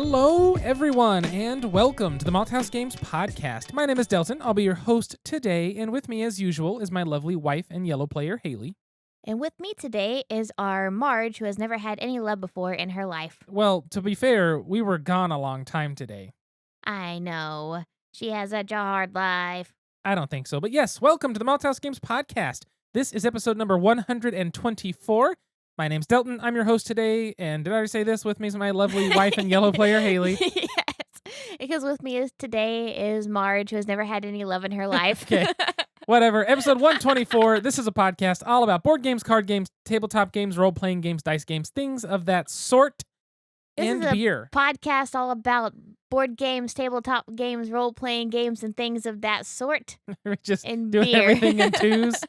Hello, everyone, and welcome to the Malthaus Games podcast. My name is Delton. I'll be your host today, and with me, as usual, is my lovely wife and yellow player, Haley. And with me today is our Marge, who has never had any love before in her life. Well, to be fair, we were gone a long time today. I know. She has such a hard life. I don't think so, but yes, welcome to the Malthaus Games podcast. This is episode number 124. My name's Delton. I'm your host today, and did I already say this? With me is my lovely wife and yellow player, Haley. Yes, because with me today is Marge, who has never had any love in her life. Okay. Whatever. Episode 124. This is a podcast all about board games, card games, tabletop games, role-playing games, dice games, things of that sort, and This is beer. a podcast all about board games, tabletop games, role-playing games, and things of that sort. We're just and doing beer. everything in twos.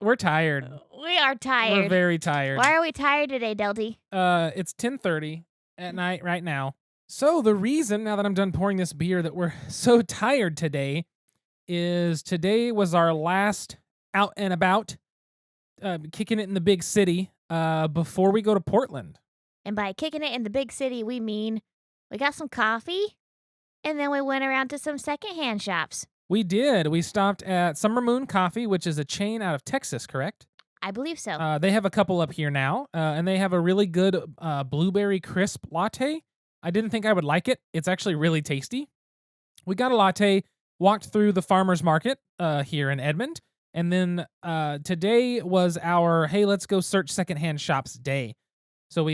We're tired. We are tired. We're very tired. Why are we tired today, Delty? It's 10:30 at night right now. So the reason, now that I'm done pouring this beer, that we're so tired today is today was our last out and about, kicking it in the big city, before we go to Portland. And by kicking it in the big city, we mean we got some coffee, and then we went around to some secondhand shops. We did. We stopped at Summer Moon Coffee, which is a chain out of Texas, correct? I believe so. They have a couple up here now, and they have a really good blueberry crisp latte. I didn't think I would like it. It's actually really tasty. We got a latte, walked through the farmer's market here in Edmond, and then today was our, hey, let's go search secondhand shops day. So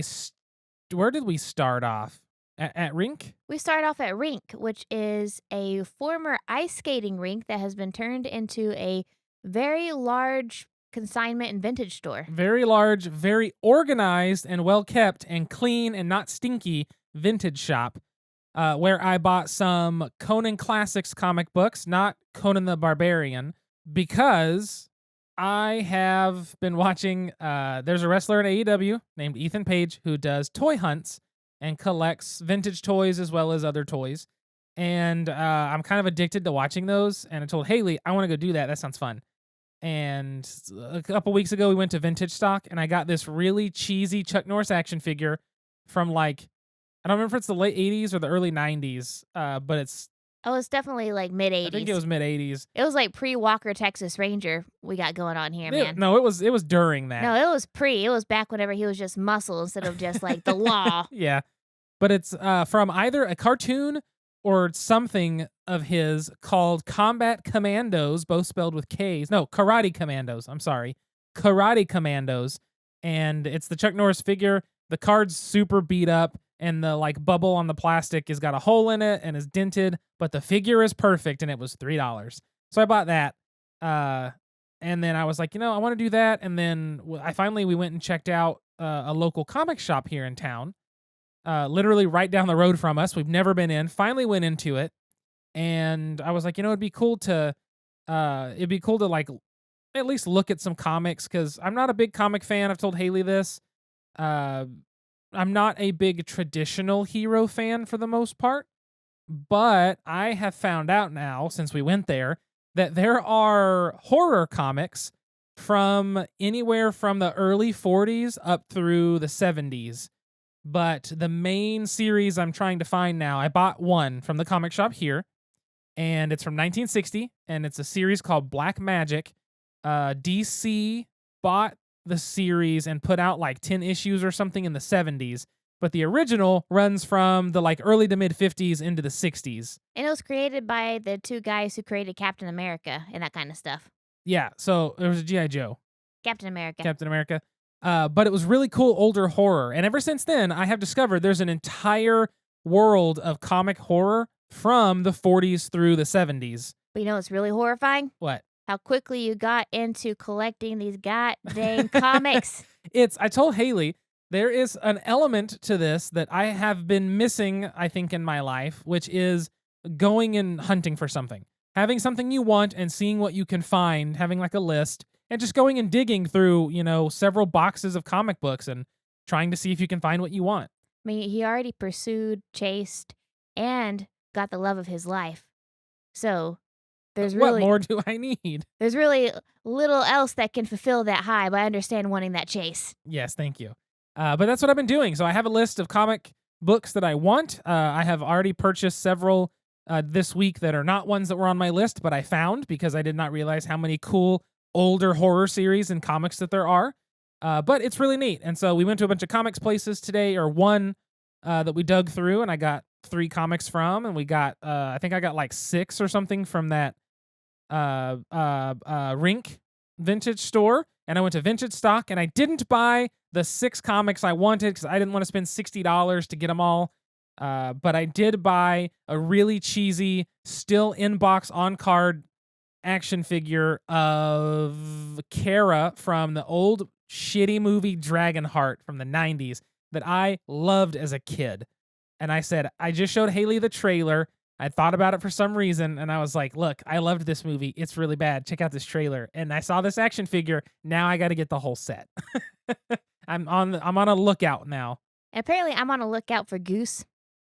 where did we start off? At Rink? We start off at Rink, which is a former ice skating rink that has been turned into a very large consignment and vintage store. Very large, very organized and well kept and clean and not stinky vintage shop, where I bought some Conan Classics comic books, not Conan the Barbarian, because I have been watching, there's a wrestler in AEW named Ethan Page who does toy hunts and collects vintage toys as well as other toys. And I'm kind of addicted to watching those. And I told Haley, I want to go do that. That sounds fun. And a couple weeks ago, we went to Vintage Stock, and I got this really cheesy Chuck Norris action figure from I don't remember if it's the late 80s or the early 90s, but it's... Oh, it's definitely like mid-80s. I think it was mid-80s. It was like pre-Walker Texas Ranger we got going on here, man. No, it was during that. No, it was pre. It was back whenever he was just muscle instead of just like the law. Yeah. But it's from either a cartoon or something of his called Combat Commandos, both spelled with K's. No, Karate Commandos. I'm sorry. Karate Commandos. And it's the Chuck Norris figure. The card's super beat up, and the bubble on the plastic has got a hole in it and is dented, but the figure is perfect, and it was $3. So I bought that. And then I was like, I want to do that. And then we went and checked out a local comic shop here in town. Literally right down the road from us. We've never been in. Finally went into it, and I was like, it'd be cool to at least look at some comics, because I'm not a big comic fan. I've told Haley this. I'm not a big traditional hero fan for the most part, but I have found out now, since we went there, that there are horror comics from anywhere from the early 40s up through the 70s. But the main series I'm trying to find now, I bought one from the comic shop here, and it's from 1960, and it's a series called Black Magic. DC bought the series and put out 10 issues or something in the 70s, but the original runs from the early to mid 50s into the 60s. And it was created by the two guys who created Captain America and that kind of stuff. Yeah, so it was a G.I. Joe. Captain America. But it was really cool older horror. And ever since then, I have discovered there's an entire world of comic horror from the 40s through the 70s. But you know what's really horrifying? What? How quickly you got into collecting these goddamn comics. I told Haley, there is an element to this that I have been missing, I think, in my life, which is going and hunting for something. Having something you want and seeing what you can find, having a list, and just going and digging through, several boxes of comic books and trying to see if you can find what you want. I mean, he already pursued, chased, and got the love of his life. So there's really... What more do I need? There's really little else that can fulfill that high, but I understand wanting that chase. Yes, thank you. But that's what I've been doing. So I have a list of comic books that I want. I have already purchased several this week that are not ones that were on my list, but I found because I did not realize how many cool older horror series and comics that there are. But it's really neat. And so we went to a bunch of comics places today, or one that we dug through, and I got 3 comics from, and we got I think I got like 6 or something from that Rink vintage store, and I went to Vintage Stock, and I didn't buy the 6 comics I wanted because I didn't want to spend $60 to get them all. But I did buy a really cheesy, still in box on card action figure of Kara from the old shitty movie Dragonheart from the 90s that I loved as a kid. And I said, I just showed Haley the trailer. I thought about it for some reason, and I was like, look, I loved this movie. It's really bad. Check out this trailer. And I saw this action figure. Now I got to get the whole set. I'm on a lookout now. And apparently, I'm on a lookout for Goose.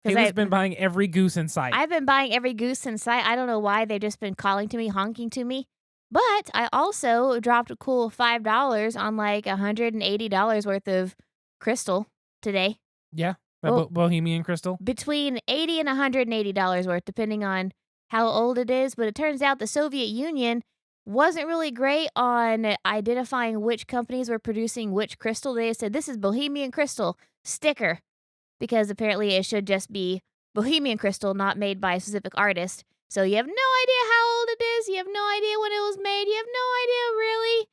Haley's been buying every goose in sight. I've been buying every goose in sight. I don't know why. They've just been calling to me, honking to me. But I also dropped a cool $5 on like $180 worth of crystal today. Yeah. Well, Bohemian crystal? Between $80 and $180 worth, depending on how old it is. But it turns out the Soviet Union wasn't really great on identifying which companies were producing which crystal. They said, this is Bohemian crystal sticker, because apparently it should just be Bohemian crystal, not made by a specific artist. So you have no idea how old it is. You have no idea when it was made. You have no idea really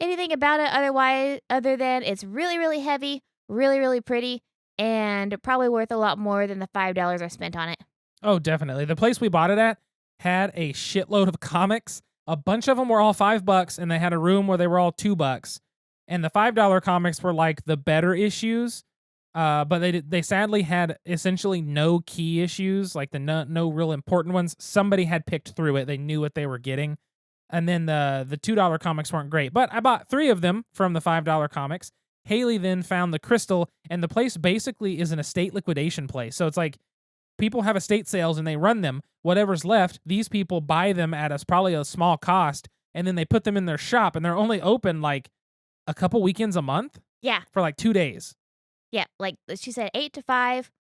anything about it other than it's really, really heavy, really, really pretty, and probably worth a lot more than the $5 I spent on it. Oh, definitely. The place we bought it at had a shitload of comics. A bunch of them were all $5, and they had a room where they were all $2. And the $5 comics were like the better issues. But they sadly had essentially no key issues, like the no real important ones. Somebody had picked through it. They knew what they were getting. And then the $2 comics weren't great. But I bought 3 of them from the $5 comics. Haley then found the crystal, and the place basically is an estate liquidation place. So it's like people have estate sales and they run them. Whatever's left, these people buy them at probably a small cost, and then they put them in their shop, and they're only open like a couple weekends a month. Yeah. For like 2 days. Yeah, like she said, 8 to 5,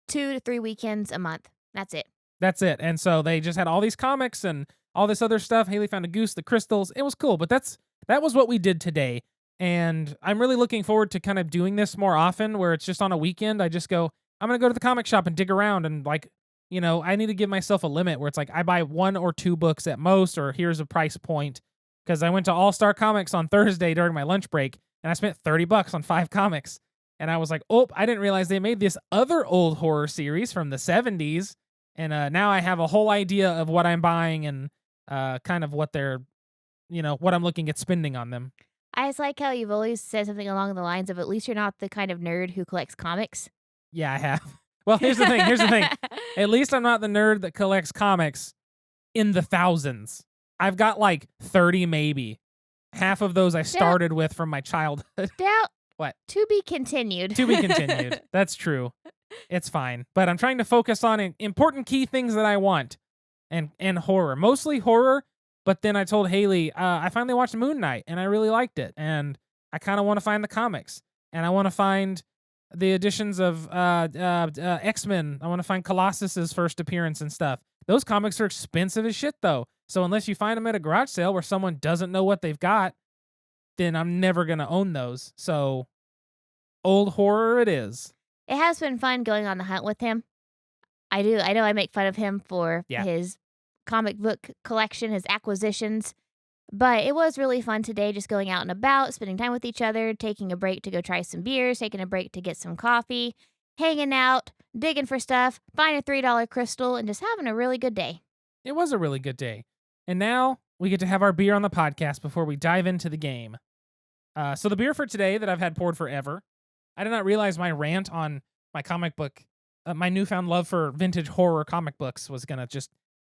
2 to 3 weekends a month. That's it. That's it. And so they just had all these comics and all this other stuff. Haley found a goose, the crystals. It was cool, but that was what we did today. And I'm really looking forward to kind of doing this more often, where it's just on a weekend. I just go, I'm going to go to the comic shop and dig around, and like, you know, I need to give myself a limit where it's like I buy 1 or 2 books at most, or here's a price point. Because I went to All Star Comics on Thursday during my lunch break, and I spent $30 on 5 comics. And I was like, oh, I didn't realize they made this other old horror series from the 70s. And now I have a whole idea of what I'm buying and kind of what they're, what I'm looking at spending on them. I just like how you've always said something along the lines of, at least you're not the kind of nerd who collects comics. Yeah, I have. Well, here's the thing. At least I'm not the nerd that collects comics in the thousands. I've got like 30 maybe. Half of those I started with from my childhood. What? To be continued. To be continued. That's true. It's fine. But I'm trying to focus on important key things that I want. And horror. Mostly horror. But then I told Haley, I finally watched Moon Knight, and I really liked it. And I kind of want to find the comics. And I want to find the editions of X-Men. I want to find Colossus's first appearance and stuff. Those comics are expensive as shit, though. So unless you find them at a garage sale where someone doesn't know what they've got, then I'm never going to own those. So old horror it is. It has been fun going on the hunt with him. I know I make fun of him for his comic book collection, his acquisitions. But it was really fun today, just going out and about, spending time with each other, taking a break to go try some beers, taking a break to get some coffee, hanging out, digging for stuff, find a $3 crystal, and just having a really good day. It was a really good day. And now we get to have our beer on the podcast before we dive into the game. So the beer for today that I've had poured forever, I did not realize my rant on my comic book, my newfound love for vintage horror comic books was going to just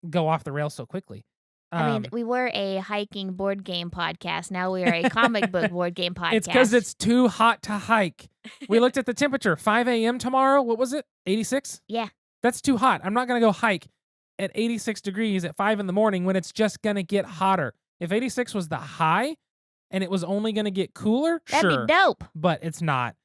go off the rails so quickly. I mean, we were a hiking board game podcast. Now we are a comic book board game podcast. It's because it's too hot to hike. We looked at the temperature. 5 a.m. tomorrow. What was it? 86? Yeah. That's too hot. I'm not going to go hike at 86 degrees at 5 in the morning when it's just going to get hotter. If 86 was the high and it was only going to get cooler, that'd be dope. But it's not.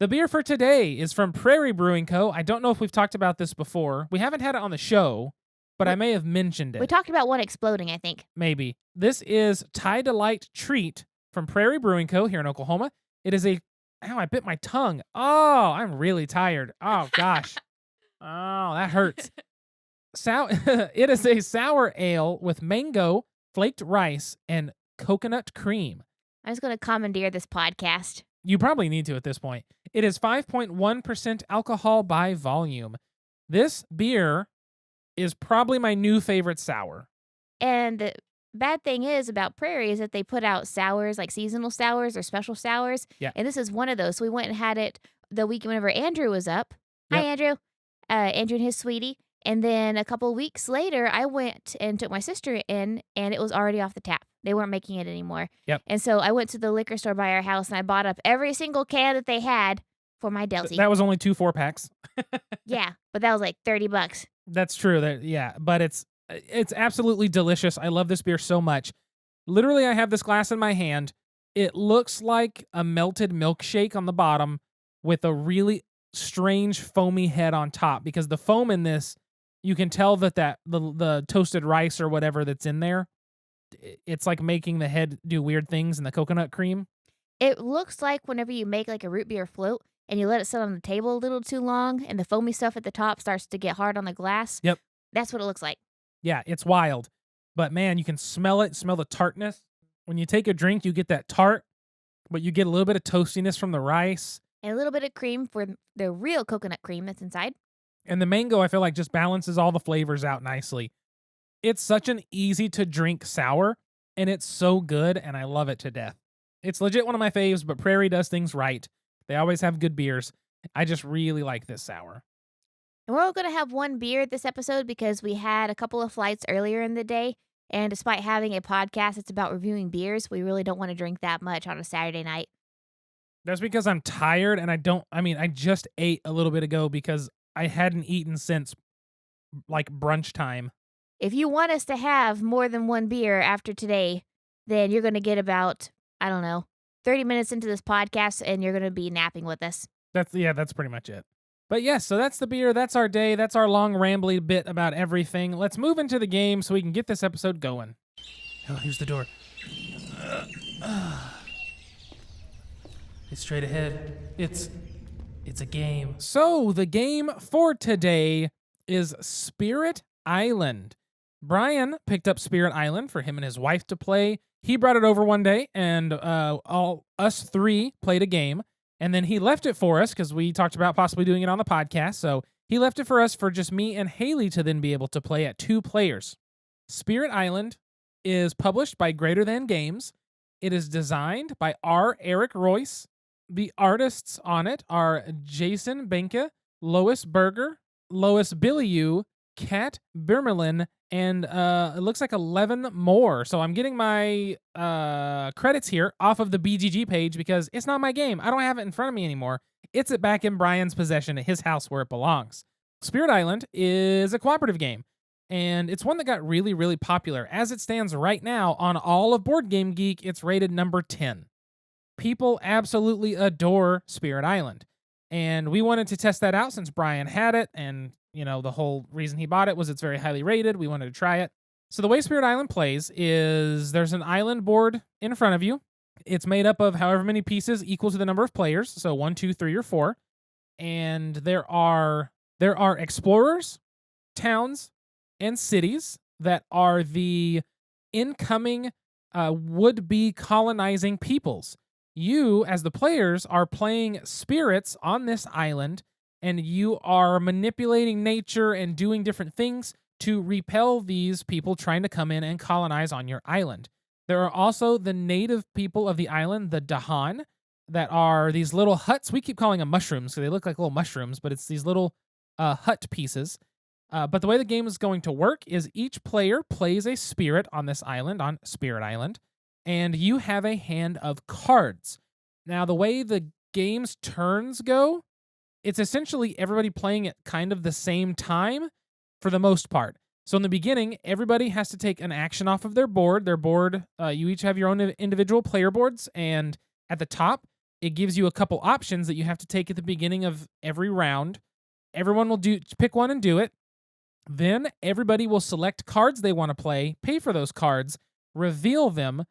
The beer for today is from Prairie Brewing Co. I don't know if we've talked about this before. We haven't had it on the show, but I may have mentioned We it. talked about one exploding, I think. Maybe. This is Tie Delight Treat from Prairie Brewing Co. here in Oklahoma. It is a... Ow, I bit my tongue. Oh, I'm really tired. Oh, gosh. Oh, that hurts. It is a sour ale with mango, flaked rice, and coconut cream. I'm just going to commandeer this podcast. You probably need to at this point. It is 5.1% alcohol by volume. This beer is probably my new favorite sour. And the bad thing is about Prairie is that they put out sours, like seasonal sours or special sours. Yeah. And this is one of those. So we went and had it the week whenever Andrew was up. Yep. Hi, Andrew. Andrew and his sweetie. And then a couple of weeks later, I went and took my sister in, and it was already off the tap. They weren't making it anymore. Yep. And so I went to the liquor store by our house, and I bought up every single can that they had for my Delty. That was only 2 4-packs. Yeah, but that was like $30. That's true. Yeah, but it's absolutely delicious. I love this beer so much. Literally, I have this glass in my hand. It looks like a melted milkshake on the bottom with a really strange foamy head on top, because the foam in this, you can tell that the toasted rice or whatever that's in there, it's like making the head do weird things in the coconut cream. It looks like whenever you make like a root beer float and you let it sit on the table a little too long and the foamy stuff at the top starts to get hard on the glass. Yep. That's what it looks like. Yeah, it's wild. But man, you can smell it, smell the tartness. When you take a drink, you get that tart, but you get a little bit of toastiness from the rice. And a little bit of cream for the real coconut cream that's inside. And the mango, I feel like, just balances all the flavors out nicely. It's such an easy to drink sour, and it's so good, and I love it to death. It's legit one of my faves, but Prairie does things right. They always have good beers. I just really like this sour. And we're all going to have one beer this episode because we had a couple of flights earlier in the day. And despite having a podcast that's about reviewing beers, we really don't want to drink that much on a Saturday night. That's because I'm tired, and I just ate a little bit ago because I hadn't eaten since like brunch time. If you want us to have more than one beer after today, then you're going to get about, 30 minutes into this podcast and you're going to be napping with us. That's pretty much it. But yes, so that's the beer. That's our day. That's our long rambly bit about everything. Let's move into the game so we can get this episode going. Oh, here's the door. It's straight ahead. It's a game. So the game for today is Spirit Island. Brian picked up Spirit Island for him and his wife to play. He brought it over one day, and all us three played a game. And then he left it for us because we talked about possibly doing it on the podcast. So he left it for us for just me and Haley to then be able to play at 2 players. Spirit Island is published by Greater Than Games. It is designed by R. Eric Royce. The artists on it are Jason Benke, Lois Berger, Lois Billiou, Kat Birmelin, and it looks like 11 more. So I'm getting my credits here off of the BGG page because it's not my game. I don't have it in front of me anymore. It's back in Brian's possession at his house where it belongs. Spirit Island is a cooperative game, and it's one that got really, really popular. As it stands right now on all of Board Game Geek, it's rated number 10. People absolutely adore Spirit Island, and we wanted to test that out since Brian had it, and the whole reason he bought it was it's very highly rated. We wanted to try it. So the way Spirit Island plays is there's an island board in front of you. It's made up of however many pieces equal to the number of players. So 1, 2, 3, or 4. And there are explorers, towns, and cities that are the incoming would-be colonizing peoples. You, as the players, are playing spirits on this island, and you are manipulating nature and doing different things to repel these people trying to come in and colonize on your island. There are also the native people of the island, the Dahan, that are these little huts. We keep calling them mushrooms, so they look like little mushrooms, but it's these little hut pieces. But the way the game is going to work is each player plays a spirit on this island, on Spirit Island, and you have a hand of cards. Now, the way the game's turns go, it's essentially everybody playing at kind of the same time for the most part. So in the beginning, everybody has to take an action off of their board. You each have your own individual player boards, and at the top, it gives you a couple options that you have to take at the beginning of every round. Everyone will pick one and do it. Then everybody will select cards they want to play, pay for those cards, reveal them.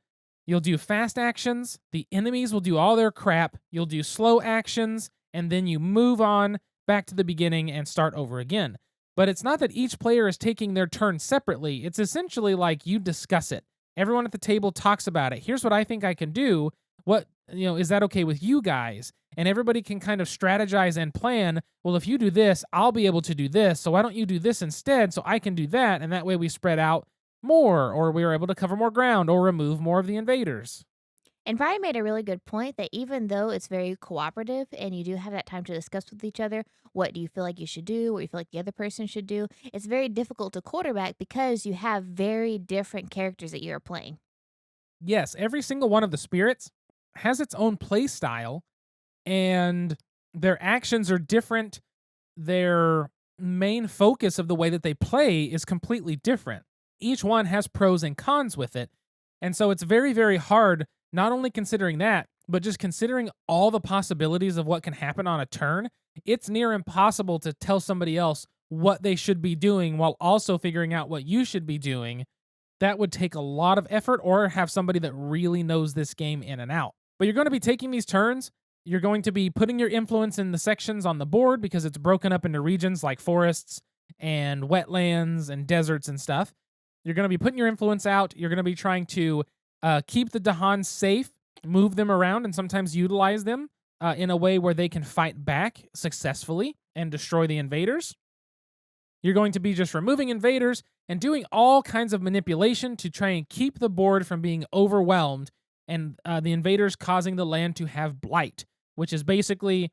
You'll do fast actions. The enemies will do all their crap. You'll do slow actions, and then you move on back to the beginning and start over again. But it's not that each player is taking their turn separately. It's essentially like you discuss it. Everyone at the table talks about it. Here's what I think I can do. What, is that okay with you guys? And everybody can kind of strategize and plan. Well, if you do this, I'll be able to do this. So why don't you do this instead so I can do that? And that way we spread out more, or we are able to cover more ground or remove more of the invaders. And Brian made a really good point that even though it's very cooperative and you do have that time to discuss with each other, what do you feel like you should do, what you feel like the other person should do, it's very difficult to quarterback because you have very different characters that you're playing. Yes, every single one of the spirits has its own play style, and their actions are different. Their main focus of the way that they play is completely different. Each one has pros and cons with it. And so it's very, very hard, not only considering that, but just considering all the possibilities of what can happen on a turn. It's near impossible to tell somebody else what they should be doing while also figuring out what you should be doing. That would take a lot of effort, or have somebody that really knows this game in and out. But you're going to be taking these turns. You're going to be putting your influence in the sections on the board because it's broken up into regions like forests and wetlands and deserts and stuff. You're going to be putting your influence out. You're going to be trying to keep the Dahans safe, move them around, and sometimes utilize them in a way where they can fight back successfully and destroy the invaders. You're going to be just removing invaders and doing all kinds of manipulation to try and keep the board from being overwhelmed and the invaders causing the land to have blight, which is basically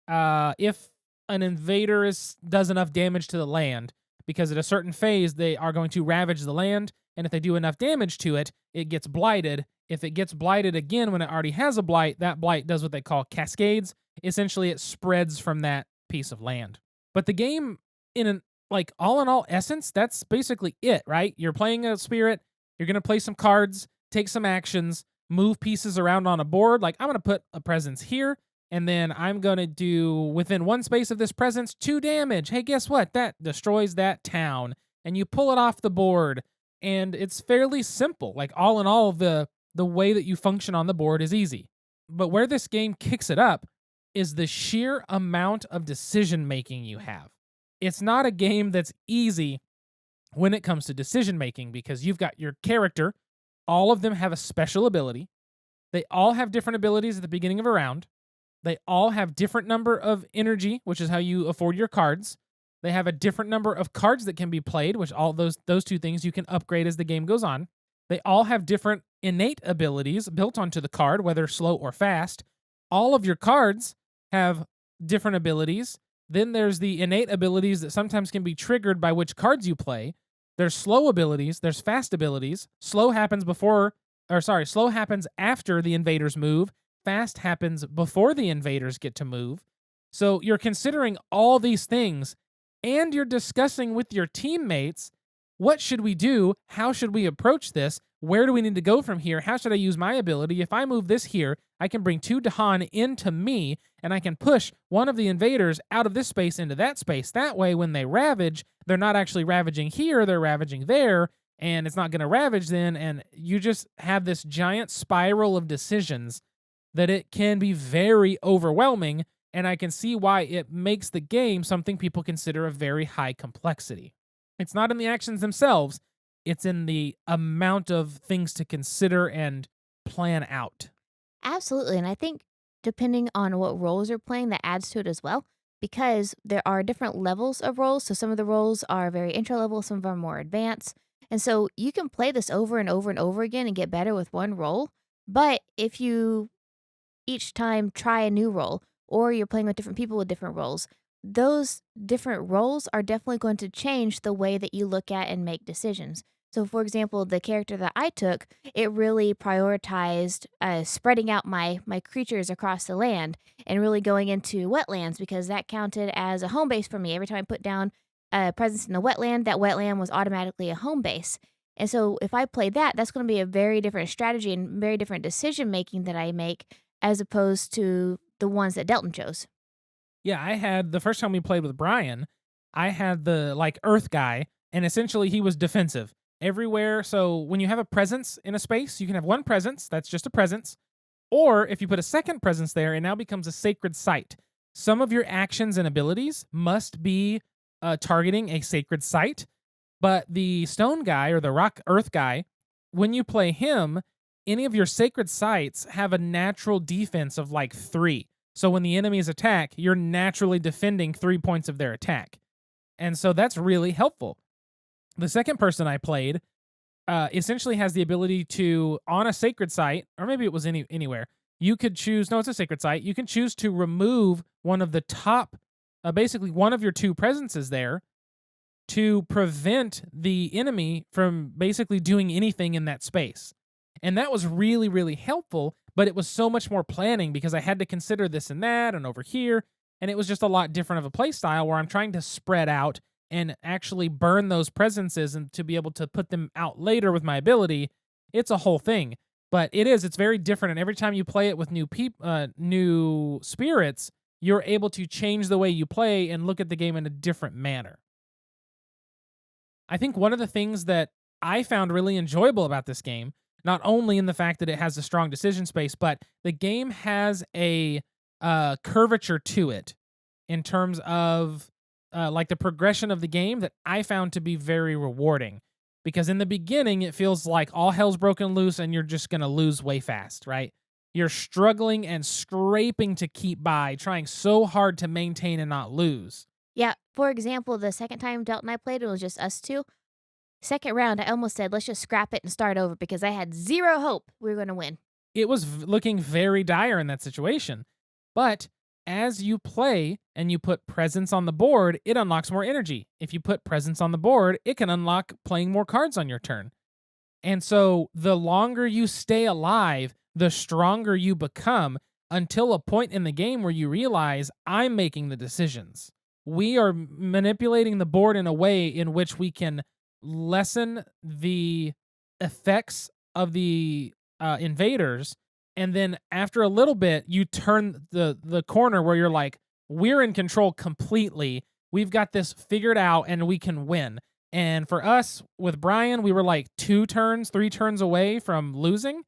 if an invader does enough damage to the land, because at a certain phase they are going to ravage the land, and if they do enough damage to it, it gets blighted. If it gets blighted again when it already has a blight, that blight does what they call cascades. Essentially, it spreads from that piece of land. But the game, in an all in all essence, that's basically it, right? You're playing a spirit, you're going to play some cards, take some actions, move pieces around on a board. Like, I'm going to put a presence here, and then I'm going to do, within one space of this presence, 2 damage. Hey, guess what? That destroys that town. And you pull it off the board, and it's fairly simple. Like, all in all, the way that you function on the board is easy. But where this game kicks it up is the sheer amount of decision making you have. It's not a game that's easy when it comes to decision making, because you've got your character. All of them have a special ability. They all have different abilities at the beginning of a round. They all have different number of energy, which is how you afford your cards. They have a different number of cards that can be played, which all those 2 things you can upgrade as the game goes on. They all have different innate abilities built onto the card, whether slow or fast. All of your cards have different abilities. Then there's the innate abilities that sometimes can be triggered by which cards you play. There's slow abilities, there's fast abilities. Slow happens after the invaders move. Fast happens before the invaders get to move. So you're considering all these things, and you're discussing with your teammates, what should we do? How should we approach this? Where do we need to go from here? How should I use my ability? If I move this here, I can bring 2 Dahan into me, and I can push one of the invaders out of this space into that space. That way, when they ravage, they're not actually ravaging here, they're ravaging there, and it's not going to ravage then, and you just have this giant spiral of decisions that it can be very overwhelming, and I can see why it makes the game something people consider a very high complexity. It's not in the actions themselves, it's in the amount of things to consider and plan out. Absolutely. And I think depending on what roles you're playing, that adds to it as well, because there are different levels of roles. So some of the roles are very intro level, some of them are more advanced. And so you can play this over and over and over again and get better with one role. But if you each time try a new role, or you're playing with different people with different roles, those different roles are definitely going to change the way that you look at and make decisions. So, for example, the character that I took, it really prioritized spreading out my creatures across the land and really going into wetlands, because that counted as a home base for me. Every time I put down a presence in the wetland, that wetland was automatically a home base. And so if I play that, that's going to be a very different strategy and very different decision making that I make. as opposed to the ones that Delton chose. Yeah, I had the first time we played with Brian, I had the like Earth guy, and essentially he was defensive everywhere. So when you have a presence in a space, you can have one presence, that's just a presence. Or if you put a second presence there, it now becomes a sacred site. Some of your actions and abilities must be targeting a sacred site, but the stone guy or the rock earth guy, when you play him, any of your sacred sites have a natural defense of like 3. So when the enemies attack, you're naturally defending 3 points of their attack. And so that's really helpful. The second person I played essentially has the ability to, on a sacred site, or maybe it was anywhere, you could choose, no, it's a sacred site, you can choose to remove one of the top, basically one of your 2 presences there to prevent the enemy from basically doing anything in that space. And that was really, really helpful, but it was so much more planning because I had to consider this and that and over here. And it was just a lot different of a play style where I'm trying to spread out and actually burn those presences and to be able to put them out later with my ability. It's a whole thing. But it's very different. And every time you play it with new spirits, you're able to change the way you play and look at the game in a different manner. I think one of the things that I found really enjoyable about this game, not only in the fact that it has a strong decision space, but the game has a curvature to it in terms of like the progression of the game that I found to be very rewarding. Because in the beginning, it feels like all hell's broken loose and you're just going to lose way fast, right? You're struggling and scraping to keep by, trying so hard to maintain and not lose. Yeah, for example, the second time Delton and I played, it was just us 2. Second round, I almost said, let's just scrap it and start over because I had 0 hope we were going to win. It was looking very dire in that situation. But as you play and you put presence on the board, it unlocks more energy. If you put presence on the board, it can unlock playing more cards on your turn. And so the longer you stay alive, the stronger you become until a point in the game where you realize I'm making the decisions. We are manipulating the board in a way in which we can lessen the effects of the invaders. And then after a little bit, you turn the corner where you're like, we're in control completely. We've got this figured out and we can win. And for us, with Brian, we were like 3 turns away from losing,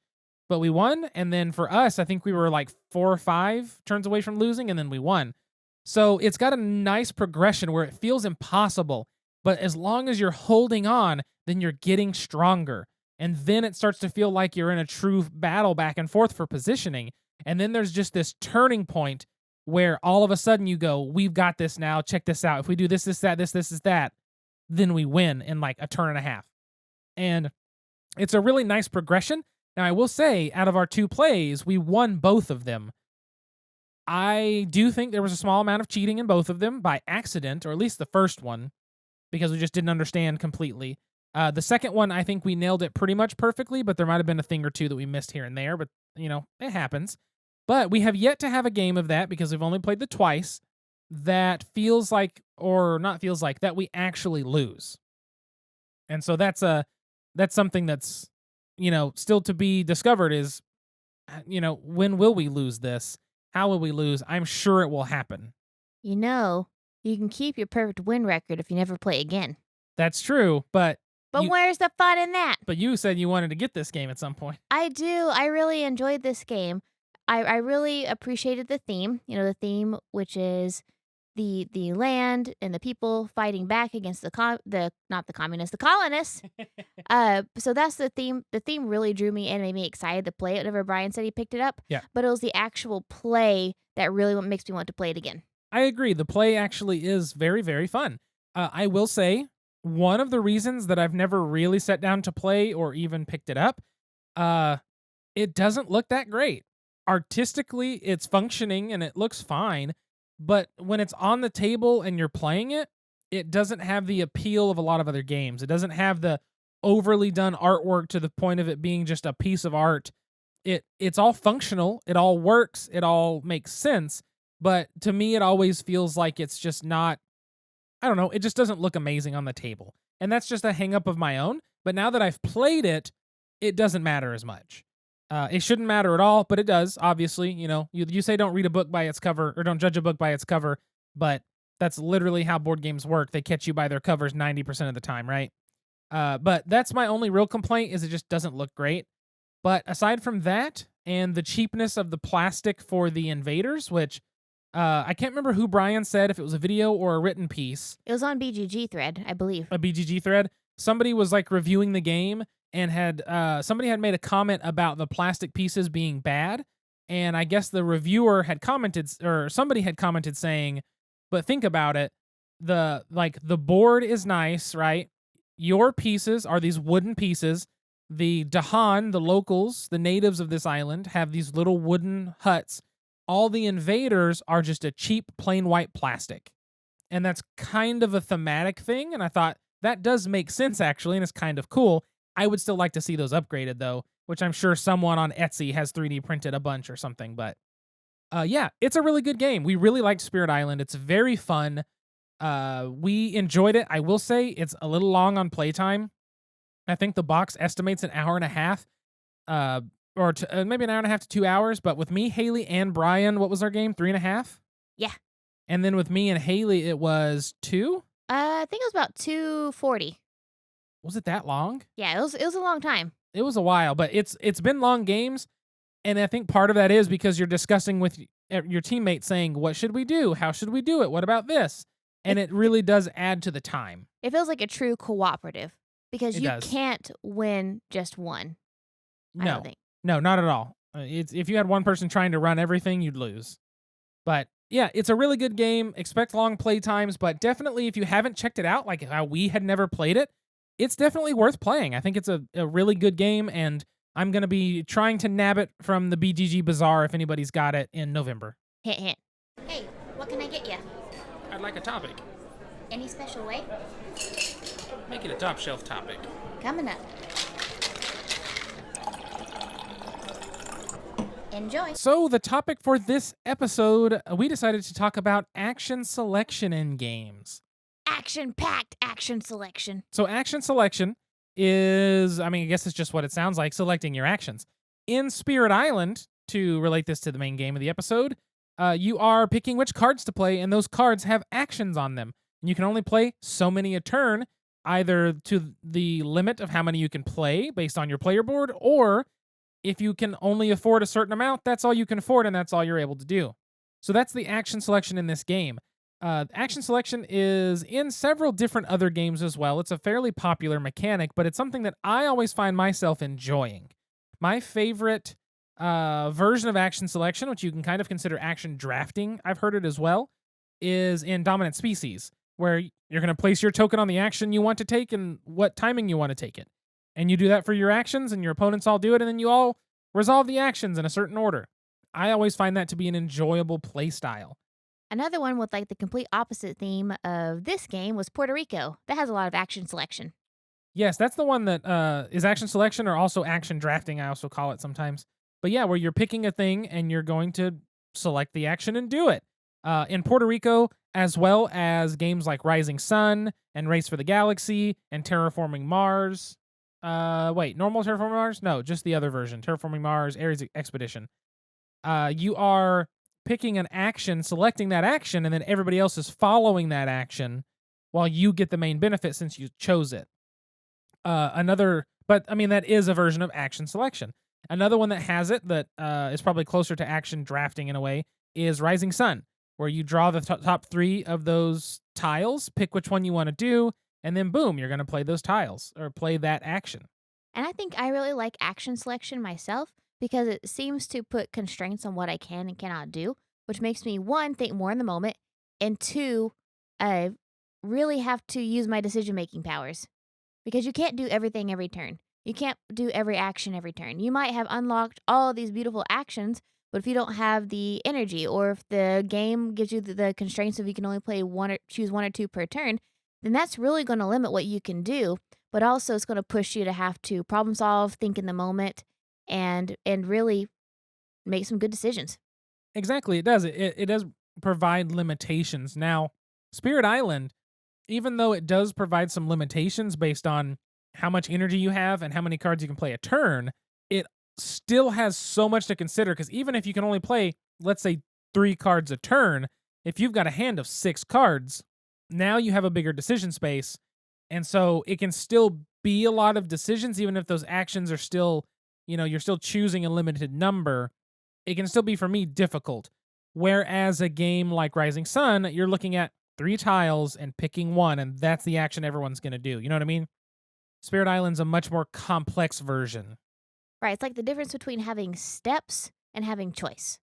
but we won. And then for us, I think we were like 4 or 5 turns away from losing, and then we won. So it's got a nice progression where it feels impossible, but as long as you're holding on, then you're getting stronger. And then it starts to feel like you're in a true battle back and forth for positioning. And then there's just this turning point where all of a sudden you go, we've got this now. Check this out. If we do this, this, that, this is that, then we win in like a turn and a half. And it's a really nice progression. Now, I will say, out of our 2 plays, we won both of them. I do think there was a small amount of cheating in both of them by accident, or at least the first one, because we just didn't understand completely. The second one, I think we nailed it pretty much perfectly, but there might have been a thing or 2 that we missed here and there, but, it happens. But we have yet to have a game of that because we've only played the twice that feels like, or not feels like, that we actually lose. And so that's something that's, still to be discovered is, when will we lose this? How will we lose? I'm sure it will happen. You can keep your perfect win record if you never play again. That's true, but where's the fun in that? But you said you wanted to get this game at some point. I do. I really enjoyed this game. I really appreciated the theme. The theme, which is the land and the people fighting back against not the communists, the colonists. So that's the theme. The theme really drew me and made me excited to play it whenever Brian said he picked it up. Yeah. But it was the actual play that really makes me want to play it again. I agree. The play actually is very, very fun. I will say, one of the reasons that I've never really sat down to play or even picked it up, it doesn't look that great. Artistically, it's functioning and it looks fine, but when it's on the table and you're playing it, it doesn't have the appeal of a lot of other games. It doesn't have the overly done artwork to the point of it being just a piece of art. It's all functional, it all works, it all makes sense, but to me it always feels like it's just not, I don't know, it just doesn't look amazing on the table. And that's just a hang up of my own, but now that I've played it, it doesn't matter as much. It shouldn't matter at all, but it does, obviously. You say don't read a book by its cover, or don't judge a book by its cover, but that's literally how board games work. They catch you by their covers 90% of the time, right? But that's my only real complaint, is it just doesn't look great. But aside from that, and the cheapness of the plastic for the invaders, which I can't remember who Brian said, if it was a video or a written piece. It was on BGG thread, I believe. A BGG thread. Somebody was like reviewing the game, and somebody had made a comment about the plastic pieces being bad. And I guess the reviewer had commented, or somebody had commented saying, but think about it. The board is nice, right? Your pieces are these wooden pieces. The Dahan, the locals, the natives of this island, have these little wooden huts. All the invaders are just a cheap, plain white plastic. And that's kind of a thematic thing. And I thought that does make sense, actually, and it's kind of cool. I would still like to see those upgraded, though, which I'm sure someone on Etsy has 3D printed a bunch or something. But yeah, it's a really good game. We really liked Spirit Island. It's very fun. We enjoyed it. I will say it's a little long on playtime. I think the box estimates an hour and a half, or maybe an hour and a half to 2 hours. But with me, Haley, and Brian, what was our game? 3.5? Yeah. And then with me and Haley, it was 2? I think it was about 240. Was it that long? Yeah, it was a long time. It was a while, but it's been long games. And I think part of that is because you're discussing with your teammates, saying, what should we do? How should we do it? What about this? And it really does add to the time. It feels like a true cooperative, because you does. can't win just one. I don't think. No, not at all. If you had one person trying to run everything, you'd lose. But yeah, it's a really good game. Expect long play times, but definitely if you haven't checked it out, like how we had never played it, it's definitely worth playing. I think it's a really good game, and I'm going to be trying to nab it from the BGG Bazaar if anybody's got it in November. Hint, hint. Hey, what can I get you? I'd like a topic. Any special way? Make it a top shelf topic. Coming up. Enjoy. So the topic for this episode, we decided to talk about action selection in games. Action-packed action selection. So action selection is, I guess it's just what it sounds like, selecting your actions. In Spirit Island, to relate this to the main game of the episode, you are picking which cards to play, and those cards have actions on them. And you can only play so many a turn, either to the limit of how many you can play based on your player board, or if you can only afford a certain amount, that's all you can afford, and that's all you're able to do. So that's the action selection in this game. Action selection is in several different other games as well. It's a fairly popular mechanic, but it's something that I always find myself enjoying. My favorite version of action selection, which you can kind of consider action drafting, I've heard it as well, is in Dominant Species, where you're going to place your token on the action you want to take and what timing you want to take it. And you do that for your actions, and your opponents all do it, and then you all resolve the actions in a certain order. I always find that to be an enjoyable play style. Another one with like the complete opposite theme of this game was Puerto Rico. That has a lot of action selection. Yes, that's the one that is action selection, or also action drafting, I also call it sometimes. But yeah, where you're picking a thing and you're going to select the action and do it. In Puerto Rico, as well as games like Rising Sun and Race for the Galaxy and Terraforming Mars. Normal Terraforming Mars? No, just the other version. Terraforming Mars, Ares Expedition. You are picking an action, selecting that action, and then everybody else is following that action while you get the main benefit since you chose it. That is a version of action selection. Another one that has it that is probably closer to action drafting in a way is Rising Sun, where you draw the top 3 of those tiles, pick which one you want to do, and then boom, you're going to play those tiles or play that action. And I think I really like action selection myself, because it seems to put constraints on what I can and cannot do, which makes me, 1, think more in the moment, and 2, I really have to use my decision-making powers. Because you can't do everything every turn. You can't do every action every turn. You might have unlocked all of these beautiful actions, but if you don't have the energy, or if the game gives you the constraints of you can only play choose 1 or 2 per turn, then that's really going to limit what you can do, but also it's going to push you to have to problem solve, think in the moment, and really make some good decisions. Exactly, it does. It does provide limitations. Now, Spirit Island, even though it does provide some limitations based on how much energy you have and how many cards you can play a turn, it still has so much to consider because even if you can only play, let's say, 3 cards a turn, if you've got a hand of 6 cards, now you have a bigger decision space. And so it can still be a lot of decisions, even if those actions are still, you're still choosing a limited number. It can still be, for me, difficult. Whereas a game like Rising Sun, you're looking at 3 tiles and picking one, and that's the action everyone's going to do. You know what I mean? Spirit Island's a much more complex version. Right, it's like the difference between having steps and having choice.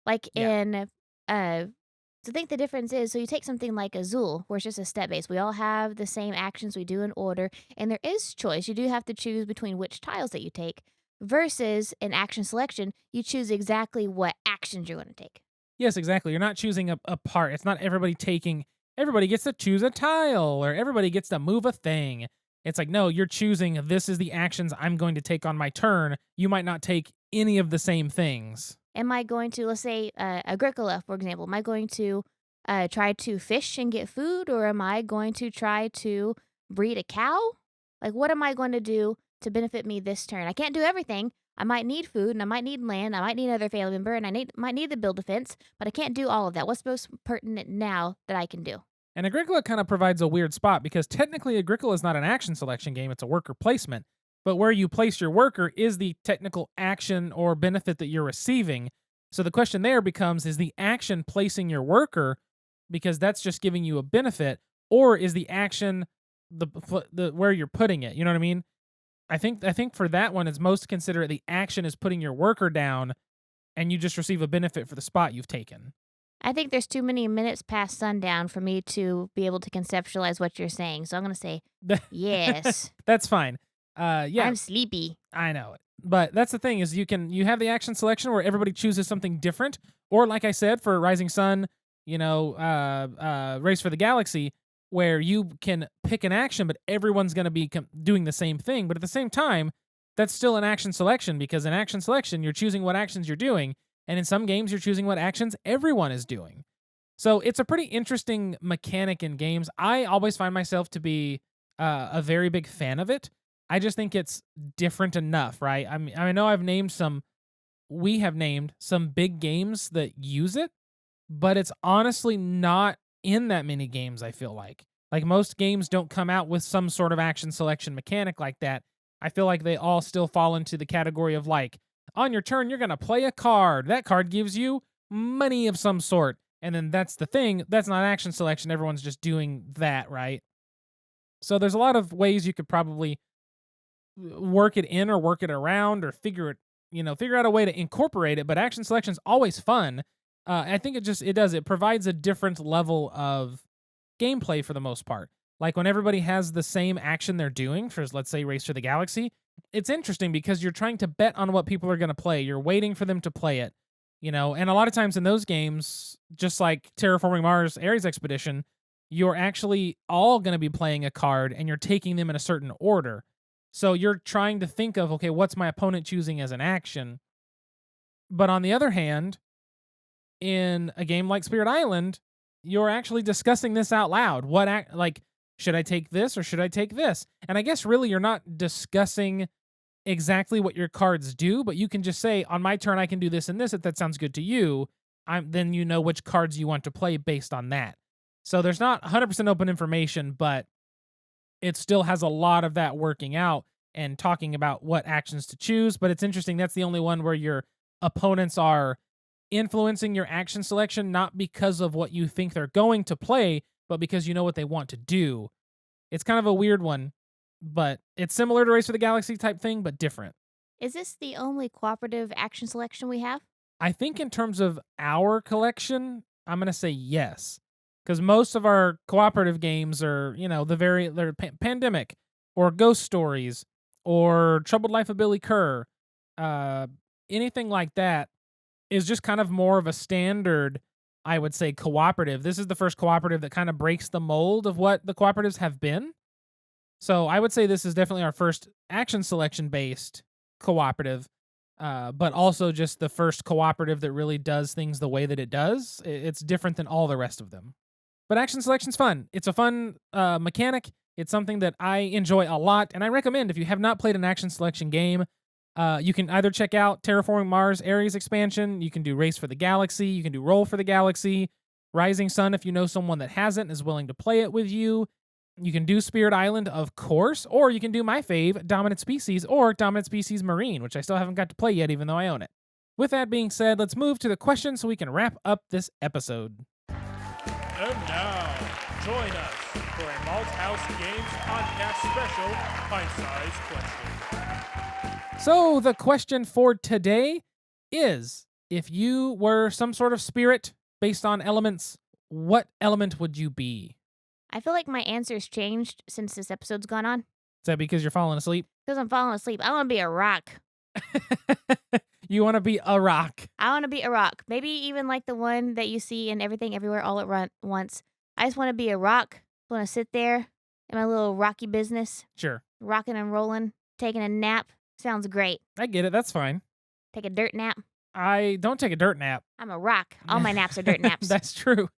Like Yeah. so I think the difference is, so you take something like Azul, where it's just a step base. We all have the same actions we do in order, and there is choice. You do have to choose between which tiles that you take, versus an action selection, you choose exactly what actions you're going to take. Yes, exactly. You're not choosing a part. It's not everybody gets to choose a tile or everybody gets to move a thing. It's like, no, you're choosing this is the actions I'm going to take on my turn. You might not take any of the same things. Am I going to, let's say, Agricola, for example, am I going to try to fish and get food, or am I going to try to breed a cow? Like, what am I going to do to benefit me this turn? I can't do everything. I might need food, and I might need land. I might need another family member, and might need to build a fence, but I can't do all of that. What's most pertinent now that I can do? And Agricola kind of provides a weird spot because technically Agricola is not an action selection game, it's a worker placement. But where you place your worker is the technical action or benefit that you're receiving. So the question there becomes, is the action placing your worker because that's just giving you a benefit, or is the action the where you're putting it? You know what I mean? I think for that one, it's most considerate the action is putting your worker down and you just receive a benefit for the spot you've taken. I think there's too many minutes past sundown for me to be able to conceptualize what you're saying. So I'm going to say yes. That's fine. Yeah, I'm sleepy. I know it. But that's the thing is you have the action selection where everybody chooses something different, or like I said for Rising Sun, Race for the Galaxy, where you can pick an action, but everyone's going to be doing the same thing. But at the same time, that's still an action selection because in action selection you're choosing what actions you're doing, and in some games you're choosing what actions everyone is doing. So it's a pretty interesting mechanic in games. I always find myself to be a very big fan of it. I just think it's different enough, right? I know we have named some big games that use it, but it's honestly not in that many games, I feel like. Like most games don't come out with some sort of action selection mechanic like that. I feel like they all still fall into the category of like, on your turn, you're going to play a card. That card gives you money of some sort. And then that's the thing. That's not action selection. Everyone's just doing that, right? So there's a lot of ways you could probably work it in or work it around or figure out a way to incorporate it. But action selection is always fun. I think it provides a different level of gameplay for the most part. Like when everybody has the same action they're doing for, let's say, Race to the Galaxy, it's interesting because you're trying to bet on what people are going to play. You're waiting for them to play it, and a lot of times in those games, just like Terraforming Mars Ares Expedition, you're actually all going to be playing a card and you're taking them in a certain order. So you're trying to think of, okay, what's my opponent choosing as an action? But on the other hand, in a game like Spirit Island, you're actually discussing this out loud. Should I take this or should I take this? And I guess really you're not discussing exactly what your cards do, but you can just say, on my turn I can do this and this if that sounds good to you. Then you know which cards you want to play based on that. So there's not 100% open information, but it still has a lot of that working out and talking about what actions to choose. But it's interesting, that's the only one where your opponents are influencing your action selection, not because of what you think they're going to play, but because you know what they want to do. It's kind of a weird one, but it's similar to Race for the Galaxy type thing, but different. Is this the only cooperative action selection we have? I think in terms of our collection, I'm going to say yes. Because most of our cooperative games are, they're Pandemic or Ghost Stories or Troubled Life of Billy Kerr. Anything like that is just kind of more of a standard, I would say, cooperative. This is the first cooperative that kind of breaks the mold of what the cooperatives have been. So I would say this is definitely our first action selection based cooperative, but also just the first cooperative that really does things the way that it does. It's different than all the rest of them. But action selection's fun. It's a fun mechanic. It's something that I enjoy a lot, and I recommend if you have not played an action selection game, You can either check out Terraforming Mars Ares expansion. You can do Race for the Galaxy. You can do Roll for the Galaxy. Rising Sun, if you know someone that hasn't and is willing to play it with you. You can do Spirit Island, of course, or you can do my fave, Dominant Species or Dominant Species Marine, which I still haven't got to play yet, even though I own it. With that being said, let's move to the question so we can wrap up this episode. And now, join us for a Malthaus Games podcast special Pint-Sized Question. So the question for today is, if you were some sort of spirit based on elements, what element would you be? I feel like my answer's changed since this episode's gone on. Is that because you're falling asleep? Because I'm falling asleep. I want to be a rock. You want to be a rock. I want to be a rock. Maybe even like the one that you see in Everything Everywhere All at Once. I just want to be a rock. I want to sit there in my little rocky business. Sure. Rocking and rolling. Taking a nap. Sounds great. I get it. That's fine. Take a dirt nap. I don't take a dirt nap. I'm a rock. All my naps are dirt naps. That's true.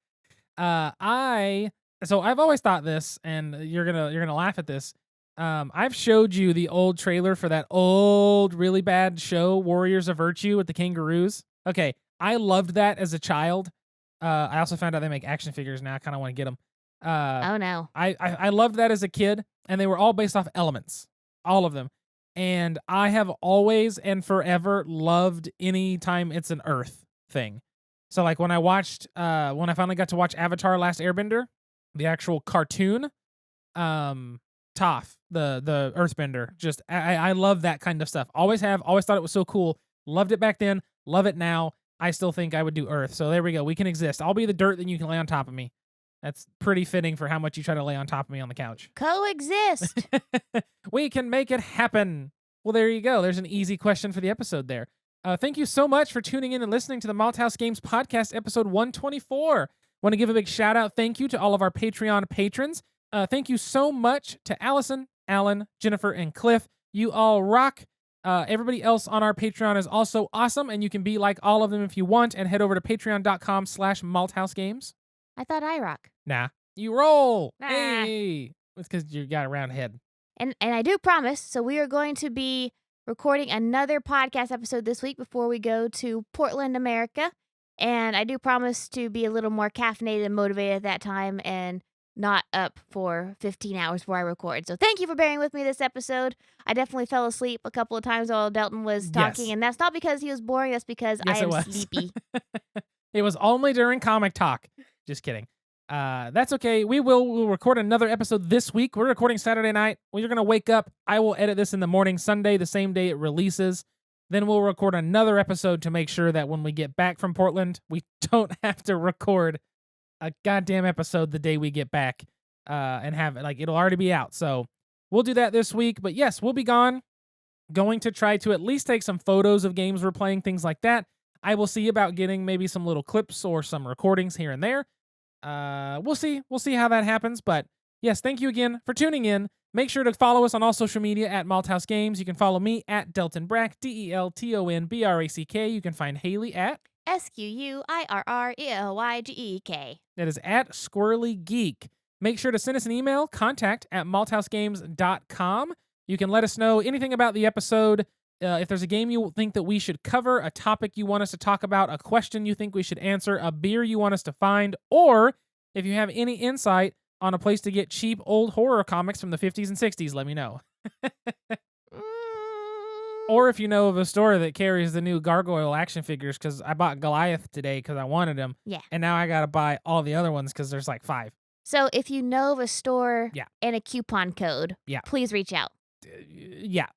So I've always thought this, and you're gonna laugh at this. I've showed you the old trailer for that old, really bad show, Warriors of Virtue, with the kangaroos. Okay, I loved that as a child. I also found out they make action figures now. I kind of want to get them. Oh no. I loved that as a kid, and they were all based off elements, all of them. And I have always and forever loved any time it's an Earth thing. So like when I finally got to watch Avatar: Last Airbender, the actual cartoon, Toph, the Earthbender, just I love that kind of stuff. Always have, always thought it was so cool. Loved it back then, love it now. I still think I would do Earth. So there we go. We can exist. I'll be the dirt that you can lay on top of me. That's pretty fitting for how much you try to lay on top of me on the couch. Coexist. We can make it happen. Well, there you go. There's an easy question for the episode there. Thank you so much for tuning in and listening to the Malthaus Games Podcast, episode 124. Want to give a big shout out, thank you to all of our Patreon patrons. Thank you so much to Allison, Alan, Jennifer, and Cliff. You all rock. Everybody else on our Patreon is also awesome, and you can be like all of them if you want, and head over to patreon.com/malthausgames. I thought I rock. Nah, you roll. Nah. Hey, it's because you got a round head. And I do promise, so we are going to be recording another podcast episode this week before we go to Portland, America. And I do promise to be a little more caffeinated and motivated at that time and not up for 15 hours before I record. So thank you for bearing with me this episode. I definitely fell asleep a couple of times while Delton was talking, and that's not because he was boring, that's because I am sleepy. It was only during comic talk. Just kidding. That's okay. We'll record another episode this week. We're recording Saturday night. Well, you're going to wake up. I will edit this in the morning, Sunday, the same day it releases. Then we'll record another episode to make sure that when we get back from Portland, we don't have to record a goddamn episode the day we get back and have it. Like, it'll already be out. So we'll do that this week. But yes, we'll be gone. Going to try to at least take some photos of games we're playing, things like that. I will see about getting maybe some little clips or some recordings here and there. We'll see how that happens. But yes, thank you again for tuning in. Make sure to follow us on all social media at Malthaus Games. You can follow me at Delton Brack, DeltonBrack. You can find Haley at SQUIRRELYGEK. That is at Squirrely Geek. Make sure to send us an email, contact@malthausgames.com. You can let us know anything about the episode. If there's a game you think that we should cover, a topic you want us to talk about, a question you think we should answer, a beer you want us to find, or if you have any insight on a place to get cheap old horror comics from the 50s and 60s, let me know. Or if you know of a store that carries the new Gargoyle action figures, because I bought Goliath today because I wanted him. Yeah. And now I got to buy all the other ones because there's like 5. So if you know of a store and a coupon code, please reach out. Yeah,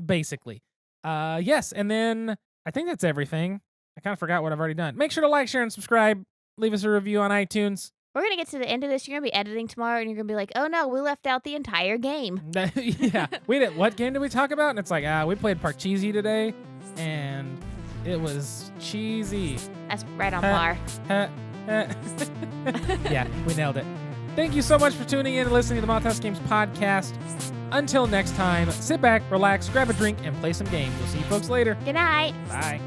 basically. Yes, and then I think that's everything. I kind of forgot what I've already done. Make sure to like, share, and subscribe. Leave us a review on iTunes. We're going to get to the end of this. You're going to be editing tomorrow, and you're going to be like, oh, no, we left out the entire game. Yeah. What game did we talk about? And it's like, we played Parcheesi today, and it was cheesy. That's right on par. Yeah, we nailed it. Thank you so much for tuning in and listening to the Malthaus Games podcast. Until next time, sit back, relax, grab a drink, and play some games. We'll see you folks later. Good night. Bye.